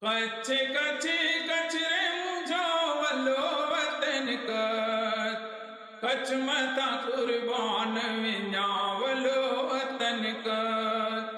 कच्छ कच्छ कच्छ रे मुझो वल्लो वतन कच्छ कच्छ मता कुर्बान विञा वल्लो वतन कच्छ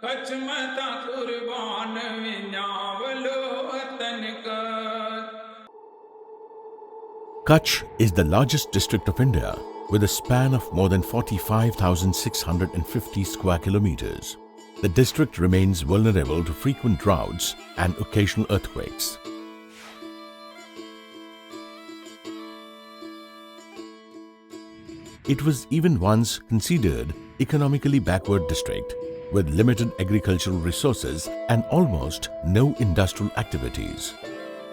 कच्छ मता कुर्बान विञा वल्लो वतन Kutch. Kutch is the largest district of India with a span of more than 45,650 square kilometers. The district remains vulnerable to frequent droughts and occasional earthquakes. It was even once considered economically backward district with limited agricultural resources and almost no industrial activities.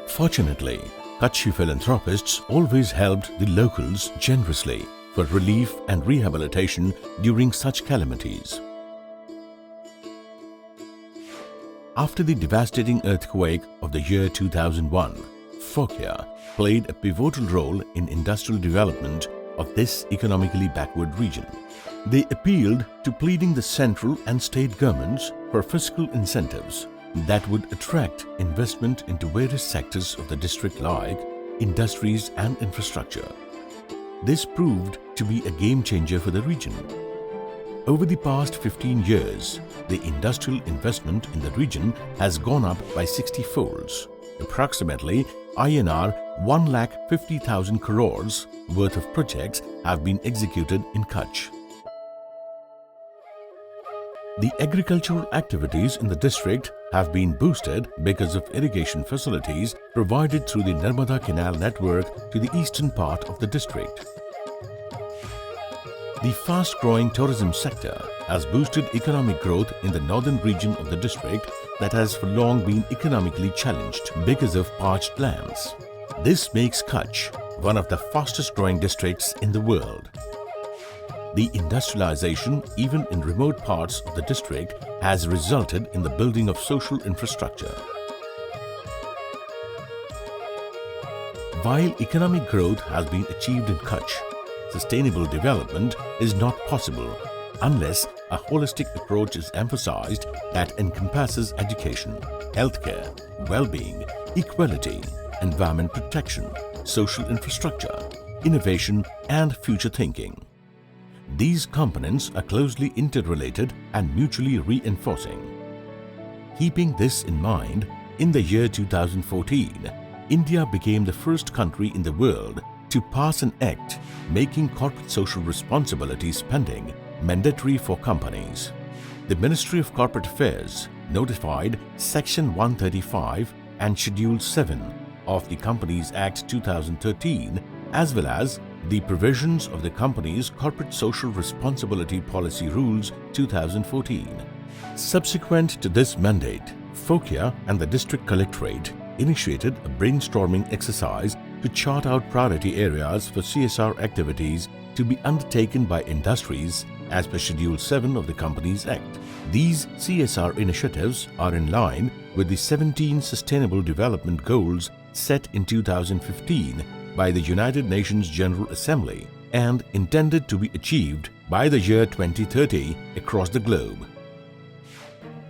Fortunately, Kutchi philanthropists always helped the locals generously for relief and rehabilitation during such calamities. After the devastating earthquake of the year 2001, Phokya played a pivotal role in industrial development of this economically backward region. They appealed to pleading the central and state governments for fiscal incentives that would attract investment into various sectors of the district like industries and infrastructure. This proved to be a game changer for the region. Over the past 15 years, the industrial investment in the region has gone up by 60 folds. Approximately INR 1,50,000 crores worth of projects have been executed in Kutch. The agricultural activities in the district have been boosted because of irrigation facilities provided through the Narmada Canal network to the eastern part of the district. The fast-growing tourism sector has boosted economic growth in the northern region of the district that has for long been economically challenged because of parched lands. This makes Kutch one of the fastest-growing districts in the world. The industrialization, even in remote parts of the district, has resulted in the building of social infrastructure. While economic growth has been achieved in Kutch, sustainable development is not possible unless a holistic approach is emphasized that encompasses education, healthcare, well-being, equality, environment protection, social infrastructure, innovation, and future thinking. These components are closely interrelated and mutually reinforcing. Keeping this in mind, in the year 2014, India became the first country in the world to pass an act making corporate social responsibility spending mandatory for companies. The Ministry of Corporate Affairs notified Section 135 and Schedule 7 of the Companies Act 2013 as well as the provisions of the company's Corporate Social Responsibility Policy Rules 2014. Subsequent to this mandate, Phokya and the District Collectorate initiated a brainstorming exercise to chart out priority areas for CSR activities to be undertaken by industries as per Schedule 7 of the Companies Act. These CSR initiatives are in line with the 17 Sustainable Development Goals set in 2015 by the United Nations General Assembly and intended to be achieved by the year 2030 across the globe.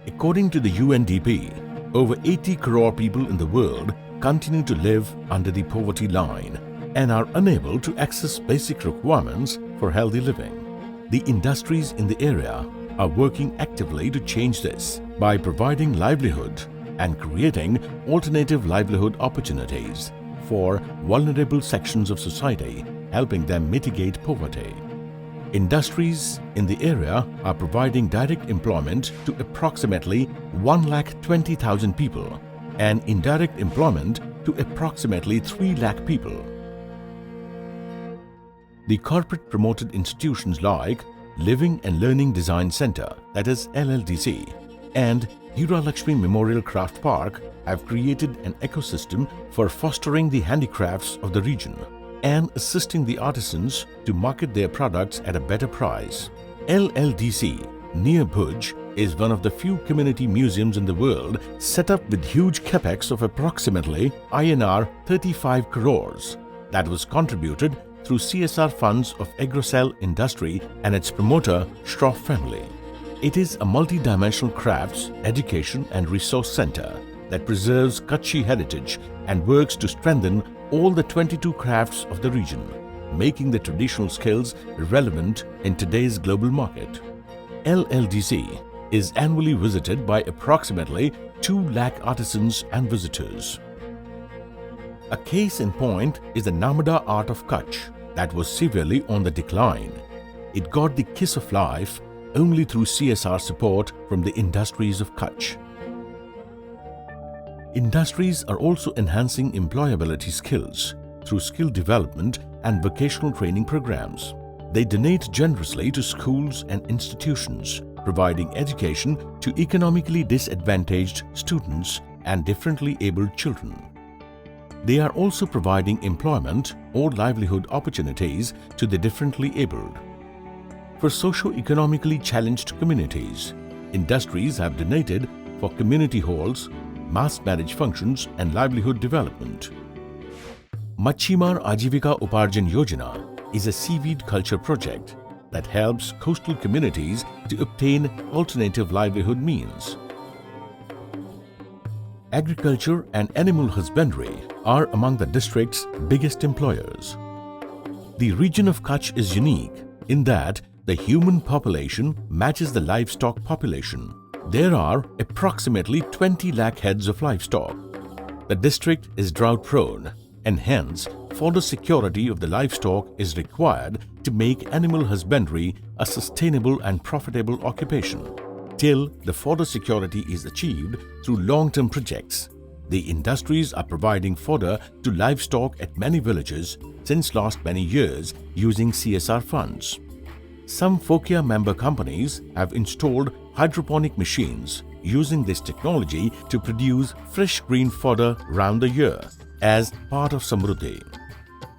According to the UNDP, over 80 crore people in the world continue to live under the poverty line and are unable to access basic requirements for healthy living. The industries in the area are working actively to change this by providing livelihood and creating alternative livelihood opportunities for vulnerable sections of society, helping them mitigate poverty. Industries in the area are providing direct employment to approximately 1,20,000 people and indirect employment to approximately 3 lakh people. The corporate promoted institutions like Living and Learning Design Center, that is LLDC, and Hira Lakshmi Memorial Craft Park have created an ecosystem for fostering the handicrafts of the region and assisting the artisans to market their products at a better price. LLDC near Bhuj is one of the few community museums in the world set up with huge capex of approximately INR 35 crores that was contributed through CSR funds of Agrocell Industry and its promoter Shroff family. It is a multi-dimensional crafts, education and resource center that preserves Kutchi heritage and works to strengthen all the 22 crafts of the region, making the traditional skills relevant in today's global market. LLDC is annually visited by approximately 2 lakh artisans and visitors. A case in point is the Namada art of Kutch that was severely on the decline. It got the kiss of life only through CSR support from the industries of Kutch. Industries are also enhancing employability skills through skill development and vocational training programs. They donate generously to schools and institutions, providing education to economically disadvantaged students and differently abled children. They are also providing employment or livelihood opportunities to the differently abled. For socio-economically challenged communities, industries have donated for community halls, mass marriage functions and livelihood development. Machhimar Ajivika Uparjan Yojana is a seaweed culture project that helps coastal communities to obtain alternative livelihood means. Agriculture and animal husbandry are among the district's biggest employers. The region of Kutch is unique in that the human population matches the livestock population. There are approximately 20 lakh heads of livestock. The district is drought prone and hence fodder security of the livestock is required to make animal husbandry a sustainable and profitable occupation. Till the fodder security is achieved through long-term projects, the industries are providing fodder to livestock at many villages since last many years using CSR funds. Some FOCIA member companies have installed hydroponic machines using this technology to produce fresh green fodder round the year as part of Samruddhi.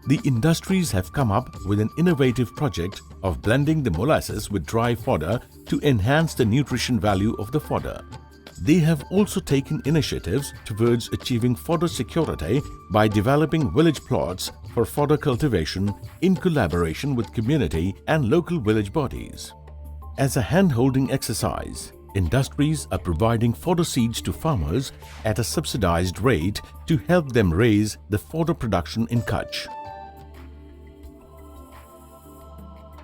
The industries have come up with an innovative project of blending the molasses with dry fodder to enhance the nutrition value of the fodder. They have also taken initiatives towards achieving fodder security by developing village plots for fodder cultivation in collaboration with community and local village bodies. As a hand-holding exercise, industries are providing fodder seeds to farmers at a subsidized rate to help them raise the fodder production in Kutch.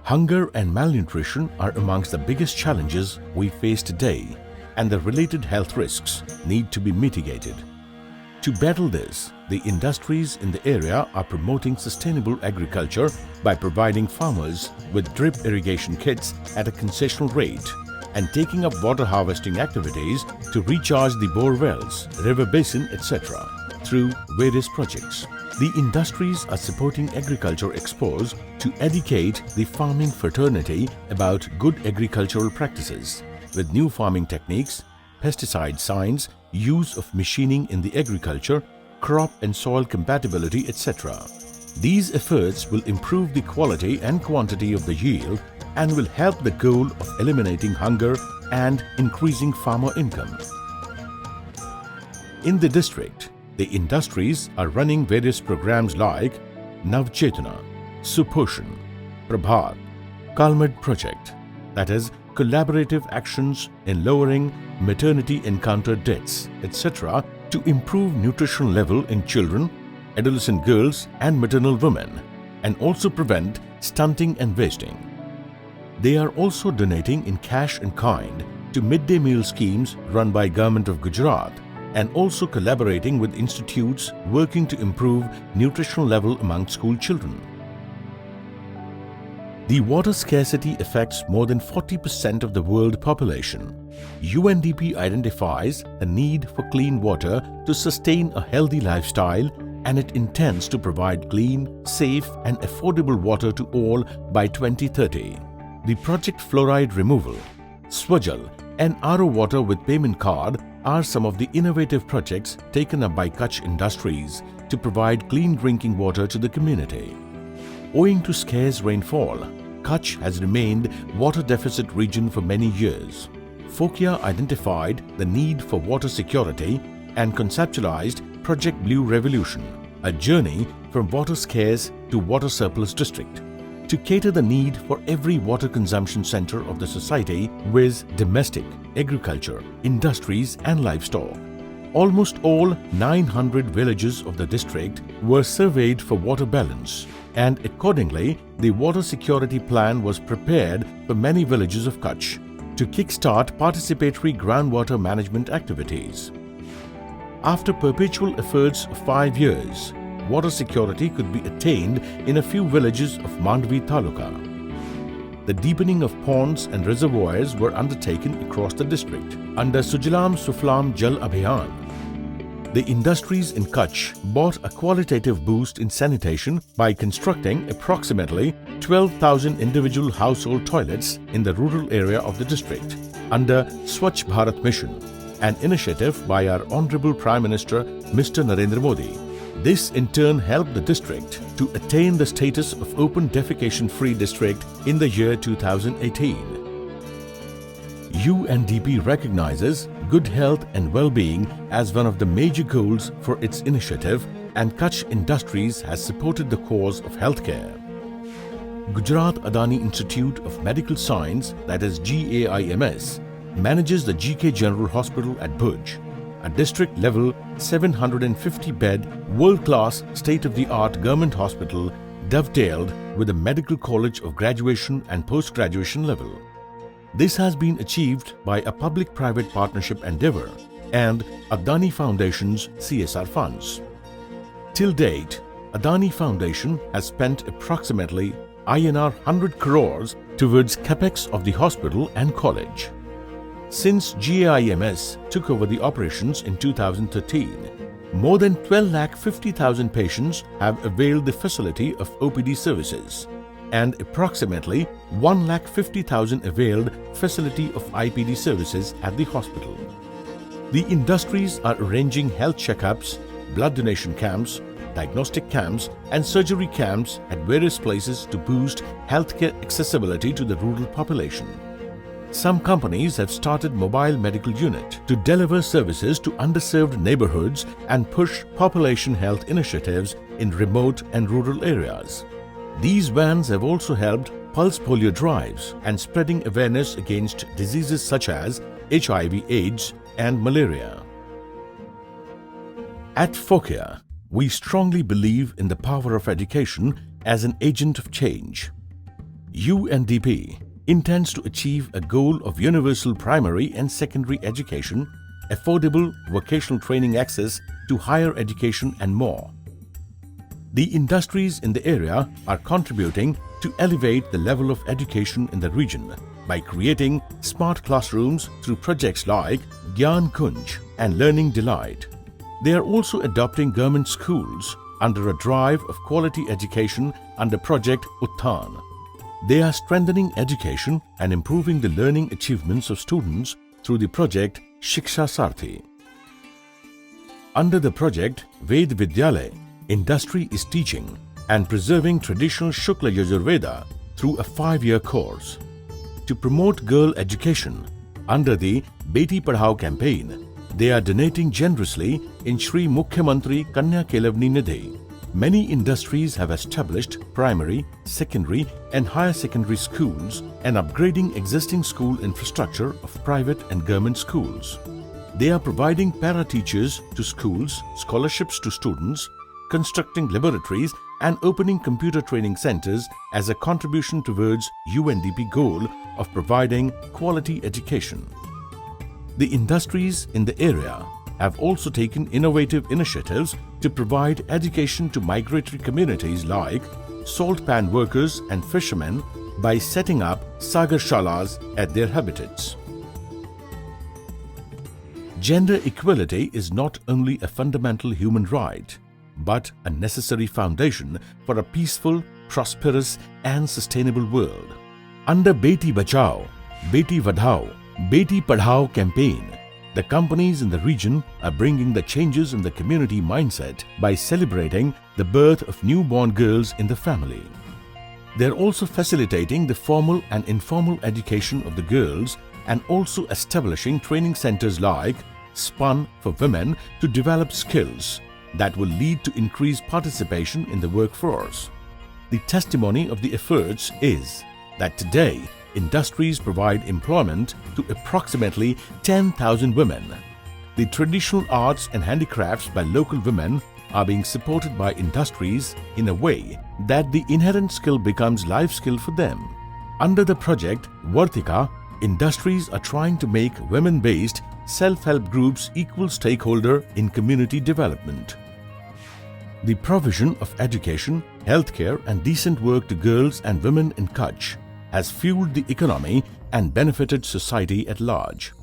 Hunger and malnutrition are amongst the biggest challenges we face today, and the related health risks need to be mitigated. To battle this, the industries in the area are promoting sustainable agriculture by providing farmers with drip irrigation kits at a concessional rate and taking up water harvesting activities to recharge the bore wells, river basin, etc. through various projects. The industries are supporting agriculture expos to educate the farming fraternity about good agricultural practices with new farming techniques, pesticide science, use of machining in the agriculture, crop and soil compatibility, etc. These efforts will improve the quality and quantity of the yield and will help the goal of eliminating hunger and increasing farmer income. In the district, the industries are running various programs like Navchetana, Suposhan, Prabhat, Kalmad project, that is, collaborative actions in lowering maternity encounter deaths, etc. to improve nutrition level in children, adolescent girls and maternal women and also prevent stunting and wasting. They are also donating in cash and kind to midday meal schemes run by Government of Gujarat and also collaborating with institutes working to improve nutritional level among school children. The water scarcity affects more than 40% of the world population. UNDP identifies a need for clean water to sustain a healthy lifestyle, and it intends to provide clean, safe and affordable water to all by 2030. The Project Fluoride Removal, Swajal and RO Water with Payment Card are some of the innovative projects taken up by Kutch Industries to provide clean drinking water to the community. Owing to scarce rainfall, Kutch has remained water deficit region for many years. FOCIA identified the need for water security and conceptualized Project Blue Revolution, a journey from water scarce to water surplus district, to cater the need for every water consumption center of the society with domestic, agriculture, industries and livestock. Almost all 900 villages of the district were surveyed for water balance, and accordingly, the water security plan was prepared for many villages of Kutch to kickstart participatory groundwater management activities. After perpetual efforts of 5 years, water security could be attained in a few villages of Mandvi Taluka. The deepening of ponds and reservoirs were undertaken across the district under Sujalam Suflam Jal Abhiyan. The industries in Kutch brought a qualitative boost in sanitation by constructing approximately 12,000 individual household toilets in the rural area of the district under Swachh Bharat Mission, an initiative by our Honorable Prime Minister Mr. Narendra Modi. This in turn helped the district to attain the status of open defecation-free district in the year 2018. UNDP recognizes good health and well-being as one of the major goals for its initiative, and Kutch Industries has supported the cause of healthcare. Gujarat Adani Institute of Medical Science, that is GAIMS, manages the GK General Hospital at Bhuj, a district-level 750-bed, world-class, state-of-the-art government hospital dovetailed with a medical college of graduation and post-graduation level. This has been achieved by a public-private partnership endeavor and Adani Foundation's CSR funds. Till date, Adani Foundation has spent approximately INR 100 crores towards capex of the hospital and college. Since GAIMS took over the operations in 2013, more than 12,50,000 patients have availed the facility of OPD services, and approximately 1,50,000 availed facility of IPD services at the hospital. The industries are arranging health checkups, blood donation camps, diagnostic camps and surgery camps at various places to boost healthcare accessibility to the rural population. Some companies have started mobile medical unit to deliver services to underserved neighborhoods and push population health initiatives in remote and rural areas. These vans have also helped pulse polio drives and spreading awareness against diseases such as HIV/AIDS and malaria. At Fokia, we strongly believe in the power of education as an agent of change. UNDP intends to achieve a goal of universal primary and secondary education, affordable vocational training access to higher education and more. The industries in the area are contributing to elevate the level of education in the region by creating smart classrooms through projects like Gyan Kunj and Learning Delight. They are also adopting government schools under a drive of quality education under Project Utthan. They are strengthening education and improving the learning achievements of students through the project Shiksha Sarthi. Under the project Ved Vidyalay, industry is teaching and preserving traditional Shukla Yajurveda through a 5-year course. To promote girl education, under the Beti Padhao campaign, they are donating generously in Shri Mukhyamantri Kanya Kelavni Nidhi. Many industries have established primary, secondary and higher secondary schools and upgrading existing school infrastructure of private and government schools. They are providing para-teachers to schools, scholarships to students, constructing laboratories and opening computer training centers as a contribution towards UNDP goal of providing quality education. The industries in the area have also taken innovative initiatives to provide education to migratory communities like salt pan workers and fishermen by setting up sagar shalas at their habitats. Gender equality is not only a fundamental human right, but a necessary foundation for a peaceful, prosperous and sustainable world. Under Beti Bachao, Beti Vadhao, Beti Padhao campaign, the companies in the region are bringing the changes in the community mindset by celebrating the birth of newborn girls in the family. They are also facilitating the formal and informal education of the girls and also establishing training centers like SPUN for women to develop skills that will lead to increased participation in the workforce. The testimony of the efforts is that today, industries provide employment to approximately 10,000 women. The traditional arts and handicrafts by local women are being supported by industries in a way that the inherent skill becomes life skill for them. Under the project Vartika, industries are trying to make women-based self-help groups equal stakeholder in community development. The provision of education, healthcare and decent work to girls and women in Kutch has fueled the economy and benefited society at large.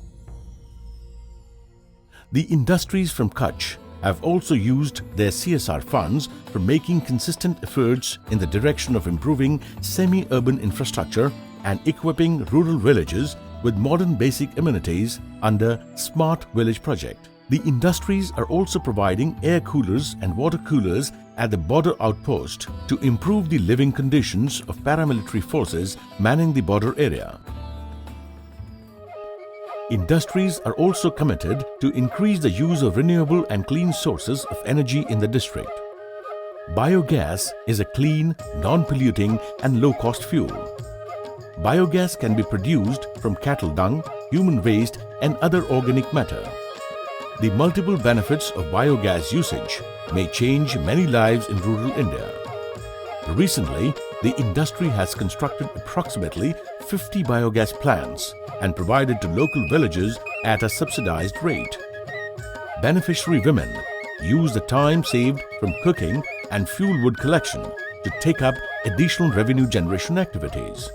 The industries from Kutch have also used their CSR funds for making consistent efforts in the direction of improving semi-urban infrastructure and equipping rural villages with modern basic amenities under Smart Village Project. The industries are also providing air coolers and water coolers at the border outpost to improve the living conditions of paramilitary forces manning the border area. Industries are also committed to increase the use of renewable and clean sources of energy in the district. Biogas is a clean, non-polluting and low-cost fuel. Biogas can be produced from cattle dung, human waste and other organic matter. The multiple benefits of biogas usage may change many lives in rural India. Recently, the industry has constructed approximately 50 biogas plants and provided to local villages at a subsidized rate. Beneficiary women use the time saved from cooking and fuel wood collection to take up additional revenue generation activities.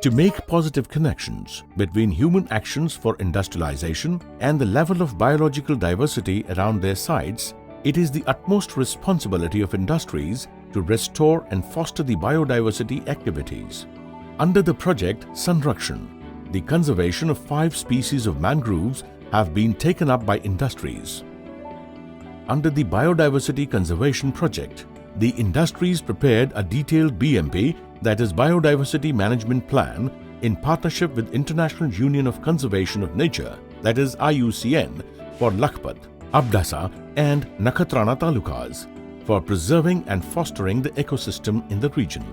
To make positive connections between human actions for industrialization and the level of biological diversity around their sites, it is the utmost responsibility of industries to restore and foster the biodiversity activities. Under the project Sanrakshan, the conservation of 5 species of mangroves have been taken up by industries. Under the Biodiversity Conservation Project, the industries prepared a detailed BMP, that is Biodiversity Management Plan, in partnership with International Union of Conservation of Nature, that is IUCN, for Lakhpat, Abdasa and Nakhatrana talukas, for preserving and fostering the ecosystem in the region.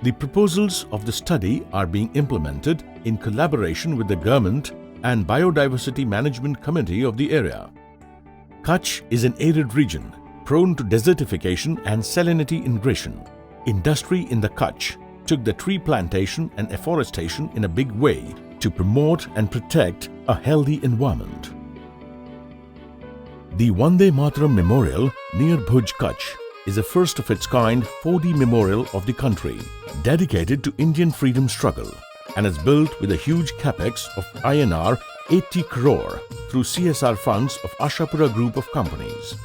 The proposals of the study are being implemented in collaboration with the government and Biodiversity Management Committee of the area. Kutch is an arid region prone to desertification and salinity ingression. Industry in the Kutch took the tree plantation and afforestation in a big way to promote and protect a healthy environment. The Vande Mataram Memorial near Bhuj, Kutch is a first of its kind 4D memorial of the country, dedicated to Indian freedom struggle, and is built with a huge capex of INR 80 crore through CSR funds of Ashapura Group of companies.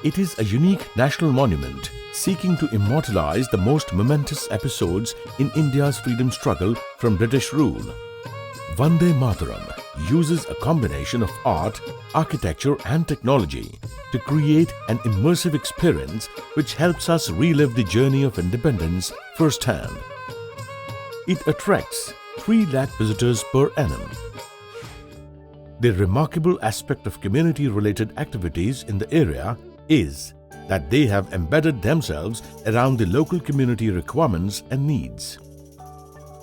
It is a unique national monument seeking to immortalize the most momentous episodes in India's freedom struggle from British rule. Vande Mataram uses a combination of art, architecture and technology to create an immersive experience which helps us relive the journey of independence firsthand. It attracts 3 lakh visitors per annum. The remarkable aspect of community-related activities in the area is that they have embedded themselves around the local community requirements and needs.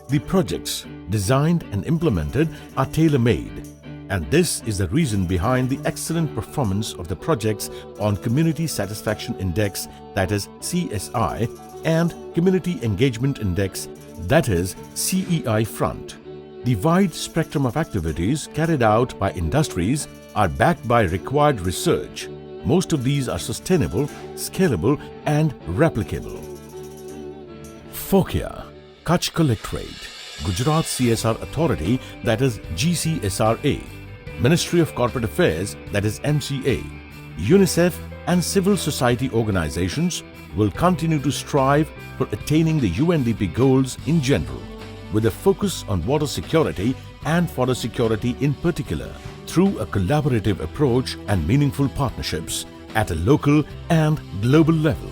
The projects designed and implemented are tailor-made, and this is the reason behind the excellent performance of the projects on Community Satisfaction Index, that is CSI, and Community Engagement Index, that is CEI front. The wide spectrum of activities carried out by industries are backed by required research. Most of these are sustainable, scalable and replicable. FOCIA, Kutch Collectorate, Gujarat CSR Authority, that is GCSRA, Ministry of Corporate Affairs, that is MCA, UNICEF and civil society organizations will continue to strive for attaining the UNDP goals in general, with a focus on water security and forest security in particular, through a collaborative approach and meaningful partnerships at a local and global level.